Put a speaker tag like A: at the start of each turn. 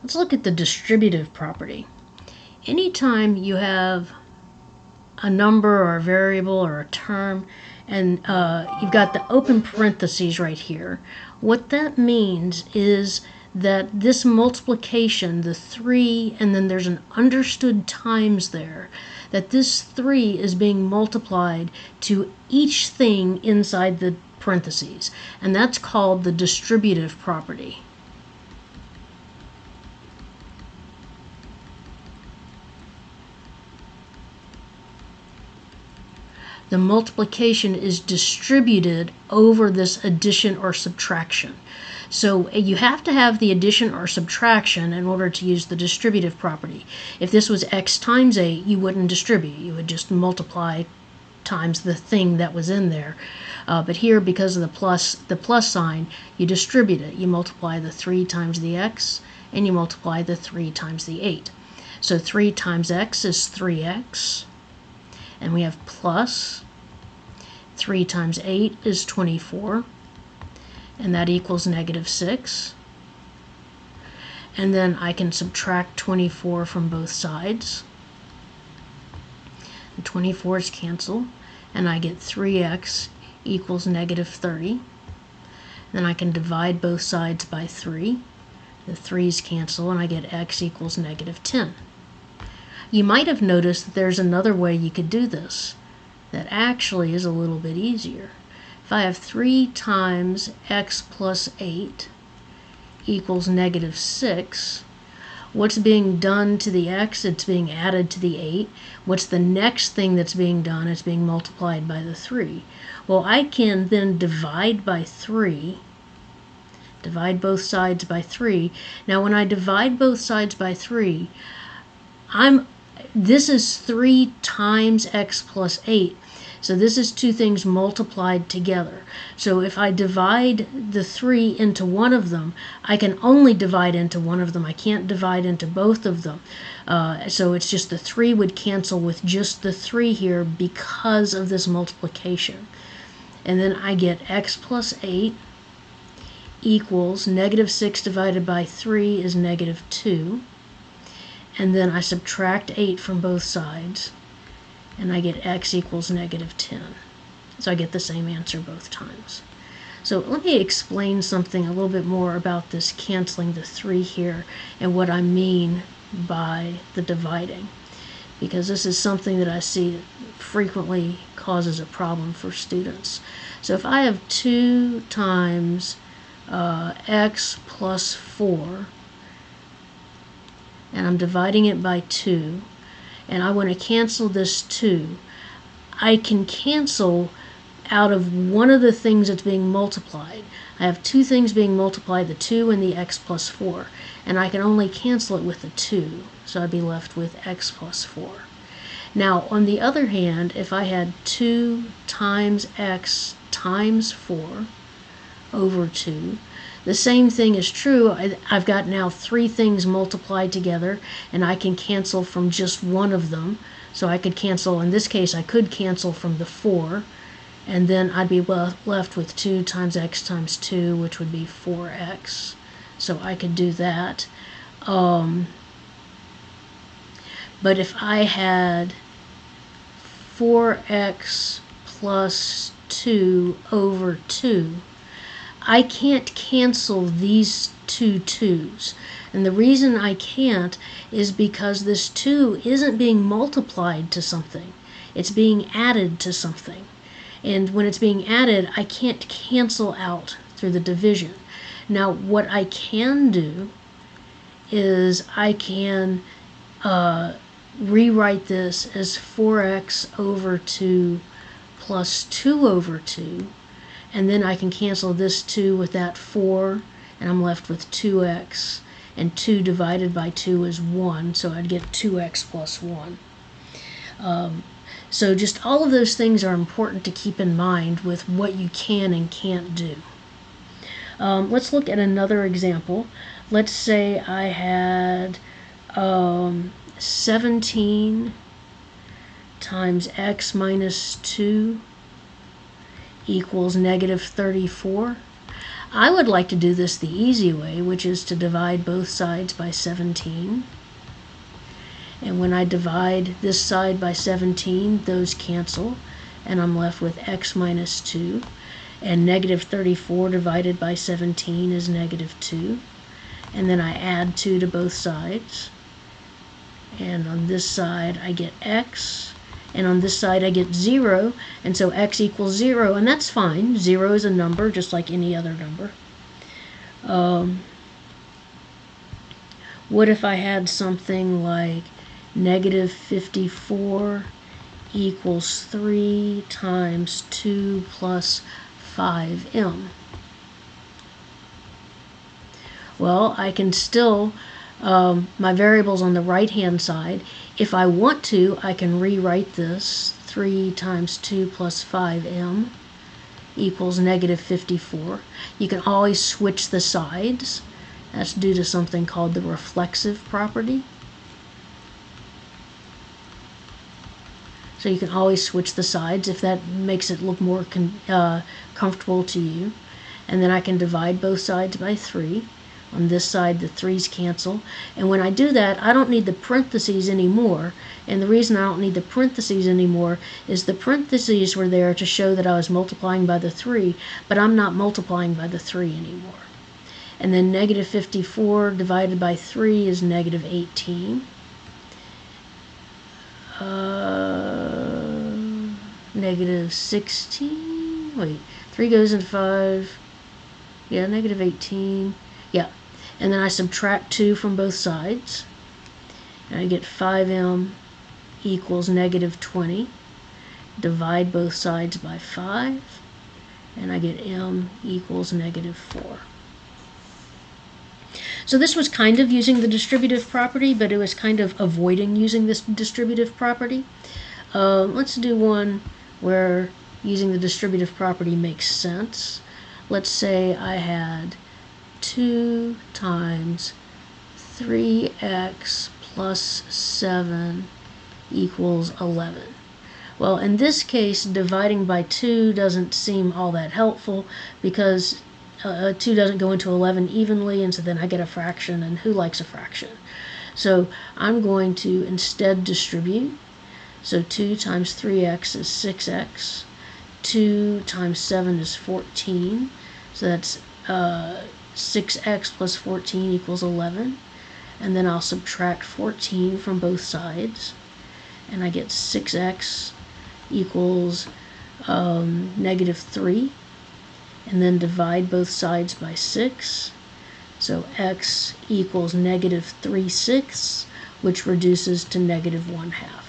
A: Let's look at the distributive property. Anytime you have a number or a variable or a term and you've got the open parentheses right here, what that means is that this multiplication, the 3, and then there's an understood times there, that this 3 is being multiplied to each thing inside the parentheses, and that's called the distributive property. The multiplication is distributed over this addition or subtraction. So you have to have the addition or subtraction in order to use the distributive property. If this was x times 8, you wouldn't distribute. You would just multiply times the thing that was in there. But here, because of the plus sign, you distribute it. You multiply the 3 times the x, and you multiply the 3 times the 8. So 3 times x is 3x. And we have plus 3 times 8 is 24, and that equals -6. And then I can subtract 24 from both sides. The 24's cancel, and I get 3x equals -30. Then I can divide both sides by 3. The 3's cancel, and I get x equals -10. You might have noticed that there's another way you could do this that actually is a little bit easier. If I have 3 times x plus 8 equals -6, what's being done to the x? It's being added to the 8. What's the next thing that's being done? It's being multiplied by the 3. Well, I can then divide by 3, divide both sides by 3. Now, when I divide both sides by 3, this is 3 times x plus 8. So this is two things multiplied together. So if I divide the 3 into one of them, I can only divide into one of them. I can't divide into both of them. So it's just the 3 would cancel with just the 3 here because of this multiplication. And then I get x plus 8 equals -6 divided by 3 is -2. And then I subtract 8 from both sides, and I get x equals -10. So I get the same answer both times. So let me explain something a little bit more about this canceling the 3 here and what I mean by the dividing, because this is something that I see frequently causes a problem for students. So if I have 2 times x plus 4, and I'm dividing it by 2, and I want to cancel this 2, I can cancel out of one of the things that's being multiplied. I have two things being multiplied, the 2 and the x plus 4, and I can only cancel it with the 2, so I'd be left with x plus 4. Now, on the other hand, if I had 2 times x times 4 over 2, the same thing is true. I've got now 3 things multiplied together, and I can cancel from just one of them. So I could cancel, in this case, I could cancel from the 4, and then I'd be left with 2 times x times 2, which would be 4x. So I could do that. But if I had 4x plus 2 over 2, I can't cancel these two 2's. And the reason I can't is because this 2 isn't being multiplied to something. It's being added to something. And when it's being added, I can't cancel out through the division. Now, what I can do is I can rewrite this as 4x over 2 plus 2 over 2. And then I can cancel this 2 with that 4, and I'm left with 2x, and 2 divided by 2 is 1, so I'd get 2x plus 1. So just all of those things are important to keep in mind with what you can and can't do. Let's look at another example. Let's say I had 17 times x minus 2 equals -34. I would like to do this the easy way, which is to divide both sides by 17. And when I divide this side by 17, those cancel, and I'm left with x minus 2. And negative 34 divided by 17 is negative 2. And then I add 2 to both sides. And on this side I get x, and on this side I get 0, and so x equals 0, and that's fine. 0 is a number just like any other number. What if I had something like negative 54 equals 3 times 2 plus 5m? Well, I can still, my variable's on the right-hand side. If I want to, I can rewrite this. 3 times 2 plus 5m equals negative 54. You can always switch the sides. That's due to something called the reflexive property. So you can always switch the sides if that makes it look more comfortable to you. And then I can divide both sides by 3. On this side, the 3's cancel. And when I do that, I don't need the parentheses anymore. And the reason I don't need the parentheses anymore is the parentheses were there to show that I was multiplying by the 3, but I'm not multiplying by the 3 anymore. And then negative 54 divided by 3 is negative 18. Negative 16. Wait, 3 goes into 5. Yeah, negative 18. Yeah. And then I subtract 2 from both sides. And I get 5m equals negative 20. Divide both sides by 5. And I get m equals negative 4. So this was kind of using the distributive property, but it was kind of avoiding using this distributive property. Let's do one where using the distributive property makes sense. Let's say I had 2 times 3x plus 7 equals 11. Well, in this case, dividing by 2 doesn't seem all that helpful because 2 doesn't go into 11 evenly, and so then I get a fraction, and who likes a fraction? So I'm going to instead distribute. So 2 times 3x is 6x. 2 times 7 is 14. So that's 6x plus 14 equals 11. And then I'll subtract 14 from both sides. And I get 6x equals negative 3. And then divide both sides by 6. So x equals negative 3/6, which reduces to negative 1/2.